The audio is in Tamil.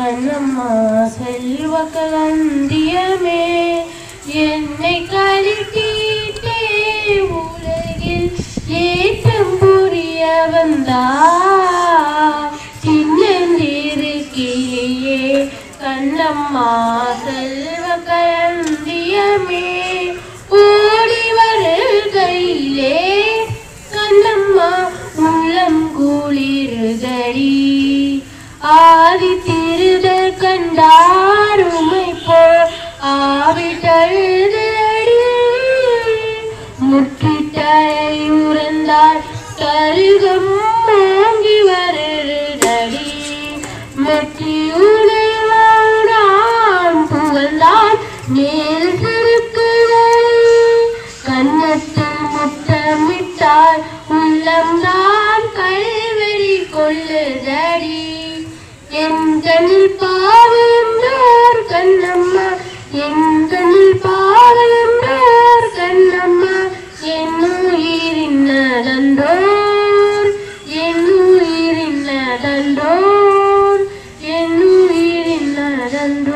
கண்ணம்மா செல்வ களந்தியமே என்னை கழித்தீட்டே உலகில் ஏற்றம் புரிய வந்தார் சின்னந்திருக்கியே கண்ணம்மா செல்வ களந்தியமே ஓடி வருகையிலே கண்ணம்மா உள்ளம் குளிருதடி ஆதி திருதல் கண்டாருமை போல் ஆவிட்டழுதடி முற்றிட்டலை உறந்தால் கருகம் ஓங்கி வருதடி மெட்டி உணர்வான் புகழ்ந்தான் மேல் திருக்குதடி கண்ணத்தில் முத்தமிட்டால் உள்ளம்தான் கல்வெறி கொள்ளுதடி எங்கனில் பாவென்றார் கண்ணம்மா எங்கனில் பாவென்றார் கண்ணம்மா என்னுயிரின் நடந்தோர் என்னுயிரின் நடந்தோர் என்னுயிரின் நடந்தோர்